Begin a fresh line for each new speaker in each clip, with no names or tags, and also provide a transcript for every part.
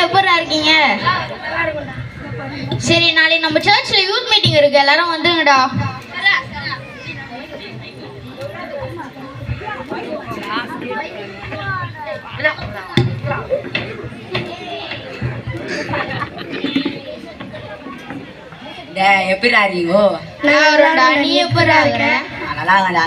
எப்படா இருக்கீங்க? சரி, நாளைக்கு நம்ம சர்ச்சில் யூத் மீட்டிங் இருக்கு, எல்லாரும் வந்துங்கடா.
எப்படா இருக்கீங்கோ?
நீ எப்படா இருக்க?
நல்லா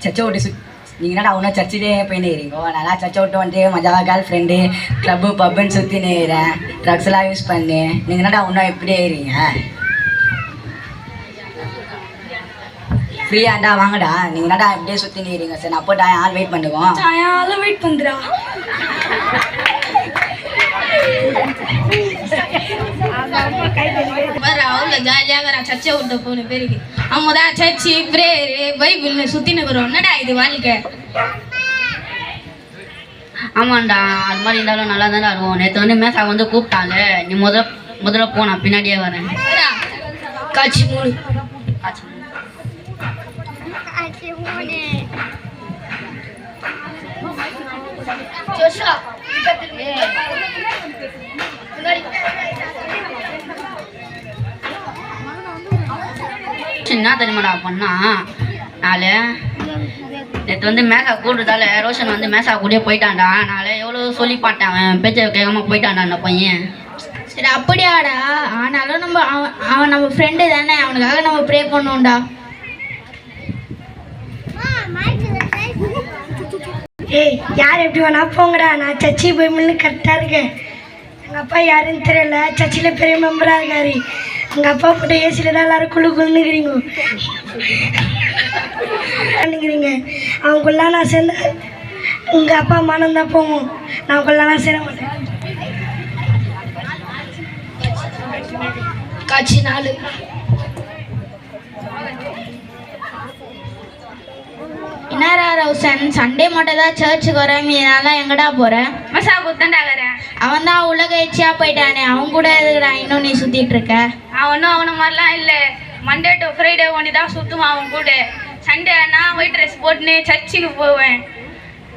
சர்ச்சை விட்டு நீங்கள் என்னடா ஒன்றும் சர்ச்சிலே போயின்னுறீங்கோ? நல்லா சர்ச்சை விட்டு வந்துட்டு மஜாவாக கேர்ள் ஃப்ரெண்டு கிளப்பு பப்புன்னு சுற்றின்னு இருக்கிறேன், ட்ரக்ஸ்லாம் யூஸ் பண்ணி. நீங்கள் என்னடா ஒன்றும் எப்படியே இருங்க? ஃப்ரீயாண்டா வாங்கடா. நீங்கள் என்னடா எப்படியே சுற்றின்னு இருங்க? சரி, நான் போட்டா ஆள் வெயிட் பண்ணுவோம்.
ஆள் வெயிட் பண்ணுறா.
அவ்வளோ ஜாலியாக சர்ச்சை விட்ட போன பேருக்கு அவங்க தான் சர்ச்சு பிரேயரு பைபிள்னு சுற்றின்னு இருக்கிறோம். என்னடா இது வாழ்க்கை?
ஆமாண்டா, அது மாதிரி இருந்தாலும் நல்லா தானே இருக்கும். நேற்று வந்து மேசா வந்து கூப்பிட்டாங்க, நீ முதல்ல போனா பின்னாடியே வரேன்.
காட்சி 3
என்ன தெரியுமாடா பண்ணா, நாளை நேற்று வந்து மேசா கூடுறதால ரோஷன் வந்து மேசா கூடயே போயிட்டான்டா. நாளை எவ்வளோ சொல்லி பாட்டேன், அவன் பேச்சை கேட்காம போயிட்டான்டா அந்த பையன்.
சரி, அப்படியாடா? ஆனாலும் அவன் நம்ம ஃப்ரெண்டு தானே, அவனுக்காக நம்ம ப்ரே பண்ணுவோம்டா.
ஏய், யார் எப்படி வேணா போங்கடா, நான் சர்ச்சி போய் கரெக்டாக இருக்கேன். எங்கள் அப்பா யாருன்னு தெரியல, சர்ச்சில் பெரிய மெம்பராக இருக்காரு. எங்கள் அப்பா போட்ட ஏசியில் தான் எல்லாரும் குழுக்குள்னுக்கிறீங்க. அவங்கக்குள்ள நான் சேர்ந்த எங்கள் அப்பா மனம் தான் போவோம், நான் அவங்கக்குள்ள நான் சேர மாட்டேன்.
காட்சி 4 என்னடா ரவுசன், சண்டே மட்டும் தான் சர்ச்சுக்கு வரேன், இதனால எங்கடா போகிறேன்?
மசா குத்தண்டா வரேன்.
அவன் தான் உலக எச்சியா போயிட்டானே, அவன் கூட எதுக்குடா இன்னும் நீ சுற்றிட்டு இருக்க?
அவனை மாதிரிலாம் இல்லை. மண்டே டு ஃப்ரைடே ஒண்டி தான் சுற்றுவான் அவன் கூட. சண்டே நான் ஒயிட் ட்ரெஸ் போட்டுன்னு சர்ச்சுக்கு போவேன்.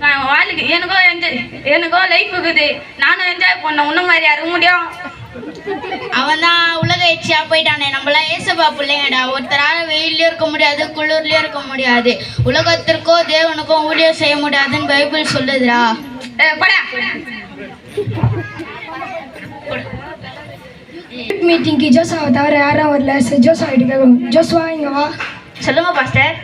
நான் வாழ்க்கை எனக்கோ லைஃப் இருக்குது, நானும் என்ஜாய் பண்ணேன். உன்ன மாதிரி இருக்க முடியும்?
அவன் தான் உலக எச்சியா போயிட்டானே. நம்மளாம் ஏசப்பா பிள்ளைங்கடா. ஒருத்தரால வெயிலையும் இருக்க முடியாது, குளிர்லையும் இருக்க முடியாது. உலகத்திற்கோ தேவனுக்கும் ஊழியம் செய்ய முடியாதுன்னு பைபிள் சொல்லுதுடா.
மீட்டிங்க்கு ஜோசாவை தவிர யாரும் வரல. சரி, ஜோசா வீட்டு கேட்கும். ஜோசுவா இங்கே வா.
சொல்லுங்க பாஸ்டர்.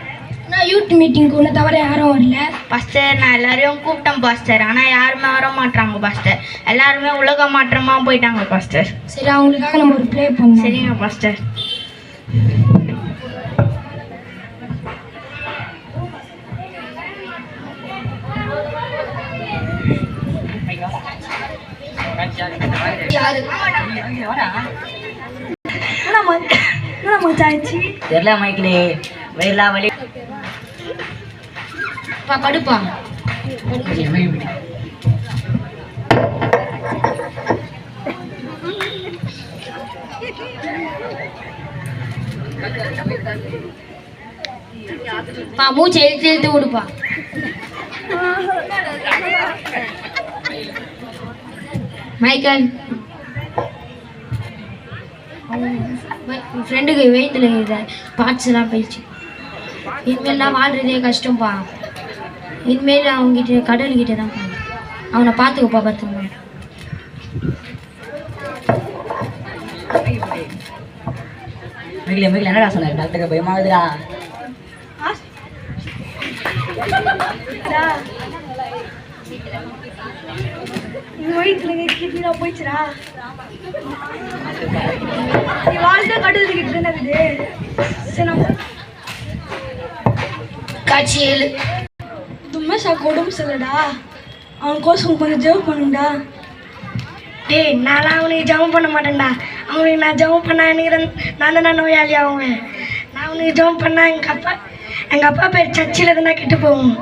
நான் யூத் மீட்டிங்க்கு ஒன்று தவிர யாரும் வரல
பாஸ்டர். நான் எல்லாரையும் கூப்பிட்டேன் பாஸ்டர், ஆனால் யாருமே வர மாட்டாங்க பாஸ்டர். எல்லாருமே உலக மாற்றமாக போயிட்டாங்க பாஸ்டர்.
சரி, அவங்களுக்காக நம்ம ஒரு ப்ளே பண்ணோம்.
சரிங்க பாஸ்டர்.
தெரியல மைக்கிலே வயலா வலி
படுப்பா. மூச்சு எழுத்து எழுத்து விடுப்பா. மைக்கேல், ஃப்ரெண்டுக்கு வெயிட்டில் இருக்கிற பார்ட்ஸ் எல்லாம் போயிடுச்சு. இனிமேல்லாம் வாழ்றதே கஷ்டம்ப்பா. இனிமேல் அவங்ககிட்ட கடல்கிட்ட தான் போகணும். அவனை பார்த்துக்கப்பா பத்திரமா.
மைக்கில் என்னடா சொன்ன? டாக்டருக்கு பயமாகுதுடா.
வயிற்றுல போயிடுச்சுடா. நீ வாழ்ந்த கடலுக்கிட்டு தானே இருக்குது.
காட்சி 7
தும்மசா உடம்பு சொல்லடா. அவன் கோசம் கொஞ்சம் ஜெபம் பண்ணுடா. டேய், நான்லாம் அவனுக்கு ஜெபம் பண்ண மாட்டேன்டா. அவனுக்கு நான் ஜெபம் பண்ணா எனக்கு நான் தானே நோயாளி ஆகுவேன். நான் அவனுக்கு ஜெபம் பண்ணா எங்கள் அப்பா பேர் சர்ச்சில் தானே கெட்டு போவோம்.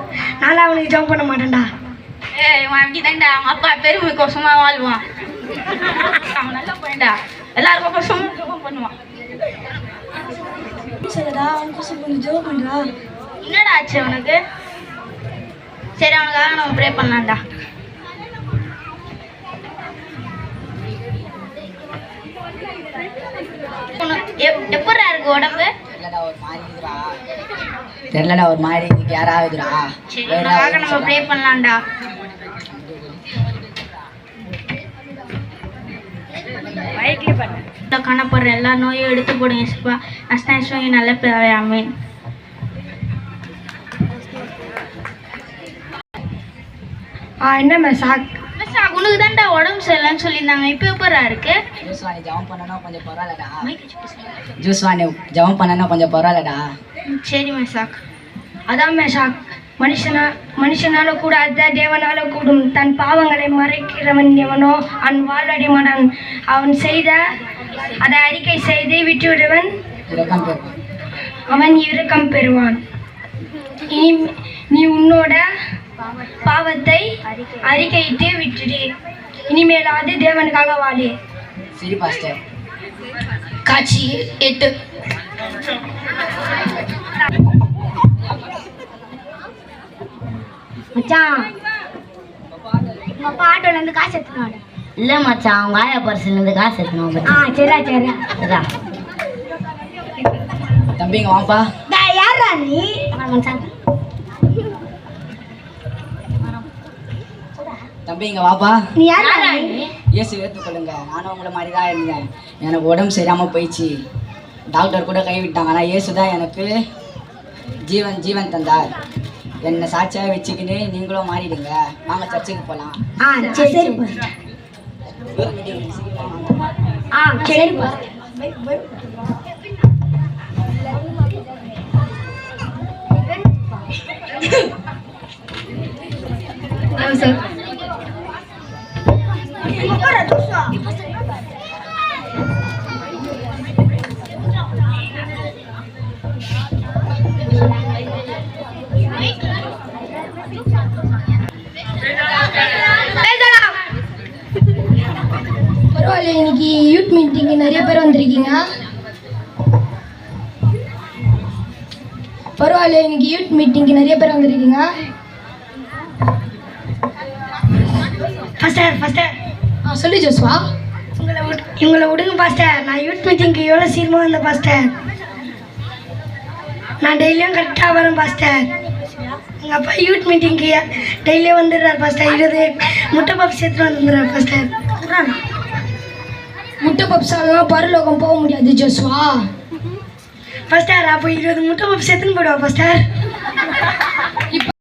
நான்லாம் அவனுக்கு ஜெபம் பண்ண மாட்டேன்டா.
அவன் அப்படிதான்டா, அவங்க அப்பா பெருமை கோசமா வாழ்வான். அவன் நல்லா போயிடா, எல்லாருக்கும் கோசமா ஜெபம் பண்ணுவான்.
சொல்லடா, அவன் கோசம் கொஞ்சம் ஜெபம் பண்ணுடா.
என்னடா ஆச்சு அவனுக்கு? சரி, அவனுக்காக நம்ம ப்ரே பண்ணலாம்டா. இருக்கு உடம்பு?
தெரியலடா ஒரு மாதிரி இதுக்கு யாராவதுடா
சரி உனக்காக நம்ம ப்ரே பண்ணலாம்டா. காணப்படுற எல்லா நோயும் எடுத்து போடுங்க சிப்பா. அஸ்தாஸ்வங்க நல்ல பிறவை. ஆமென்.
என்ன மேசாக்?
உனக்கு தான்டா உடம்பு சரியில்லைன்னு சொல்லியிருந்தாங்க. இப்போ எப்படா இருக்கு?
ஜூஸ் வாங்கி ஜெபம் பண்ணனா கொஞ்சம் பரவாயில்லடா. ஜூஸ் வாங்கி ஜெபம் பண்ணனா கொஞ்சம் பரவாயில்லடா.
சரி மேசாக்.
அதான் மேசாக், மனுஷனால கூடாத தேவனால கூடும். தன் பாவங்களை மறைக்கிறவன் எவனோ அவன் வாழ்வடைய மாட்டான். அவன் செய்த அதை அறிக்கை செய்து விட்டுவிடுவன்
இரக்கம் பெறுவான்.
அவன் இரக்கம் பெறுவான். இனி நீ உன்னோட பாவத்தை அறிக்கையிட்டு விட்டுடு. இனிமேலாவது தேவனுக்காக வாழு.
சரி பாஸ்டர்.
காட்சி 8.
மச்சான் உங்க அப்பா ஆட்டோல இருந்து காசு எடுத்துனாடு.
இல்லை மச்சான், அவங்க ஆயா பர்சன்லேருந்து காசு எடுக்கணும்.
சரிடா சரிடா.
தம்பிங்க வாப்பா.
யாரா நீ? மச்சான்
தம்பிங்க வாப்பா.
நீ யாரா நீ?
இயேசு ஏற்றுக்கொள்ளுங்க. நானும் உங்களை மாதிரி தான் இருந்தேன். எனக்கு உடம்பு சரியாமல் போயிடுச்சு. டாக்டர் கூட கைவிட்டாங்க. ஆனால் இயேசு தான் எனக்கு ஜீவன் தந்தார். என்னை சாட்சியாக வச்சுக்கின்னு நீங்களும் மாறிடுங்க. வாங்க சர்ச்சுக்கு போகலாம்.
சரி சரி
பரவாயில்ல, இன்னைக்கு யூத் மீட்டிங்கு நிறைய பேர் வந்திருக்கீங்க. சொல்லு ஜோஸ்வா.
இவங்களை விடுங்க பாஸ்டர். நான் யூத் மீட்டிங்க்கு எவ்வளோ சீக்கிரமாக வந்தேன் பாஸ்டர். நான் டெய்லியும் கரெக்டாக வரேன் பாஸ்டர். எங்கள் அப்பா யூத் மீட்டிங்க்கு டெய்லியும் வந்துடுறார் பாஸ்டர். 20 முட்டை பப்ஸ் எடுத்துட்டு வந்துடுறார் பாஸ்டர்.
முட்டை பப்ஸாலாம் பரலோகம் போக முடியாது ஜோஸ்வா.
பாஸ்டர் அப்போ 20 முட்டை பப்ஸ் எடுத்துன்னு போயிடுவா பாஸ்டர்.
இப்போ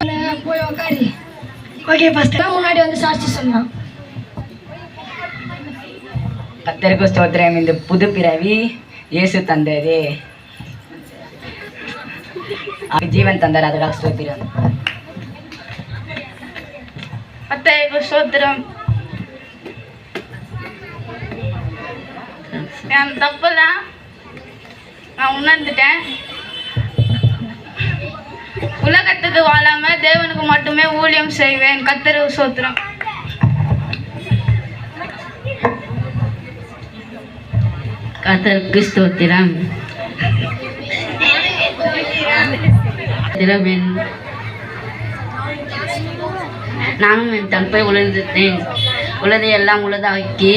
போய் உக்காரு.
Okay pastor.
முன்னாடி வந்து சாட்சி சொல்லலாம்.
கர்த்தருக்கு ஸ்தோத்திரம். இந்த புது பிறவி இயேசு தந்தது. ஜீவன் தந்தார். அதுக்காக ஸ்தோத்திரம்.
கர்த்தருக்கு ஸ்தோத்திரம். என் தப்பெல்லாம் நான் உணர்ந்துட்டேன். உலகத்துக்கு வாழாம தேவனுக்கு மட்டுமே ஊழியம் செய்வேன். கர்த்தருக்கு ஸ்தோத்திரம்.
கர்த்தருக்கு ஸ்தோத்திரம். நானும் என் தன்மை உணர்ந்தேன். உள்ளதையெல்லாம் உள்ளதாக்கி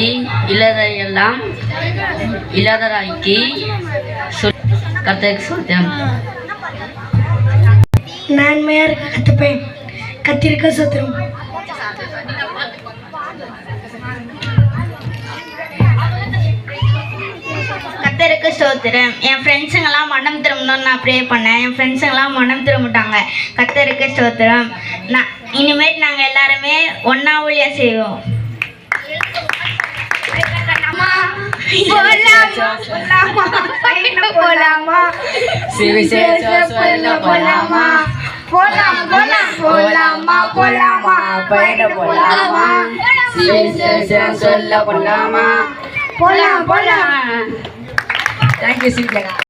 இல்லாதையெல்லாம் இல்லாததாக்கி கர்த்தருக்கு ஸ்தோத்திரம்.
நன்மையாக இருக்க கற்றுப்பேன். கத்திரிக்க சுத்திரம்.
கர்த்தருக்கு ஸ்தோத்திரம். என் ஃப்ரெண்ட்ஸுங்கெல்லாம் மனம் திரும்பணும்னு நான் ப்ரே பண்ணேன். என் ஃப்ரெண்ட்ஸுங்கெல்லாம் மனம் திரும்பிட்டாங்க. கர்த்தருக்கு ஸ்தோத்திரம். இனிமேல் நாங்கள் எல்லாருமே ஒன்றா ஊழியம் செய்வோம்.
Thank you, Cynthia.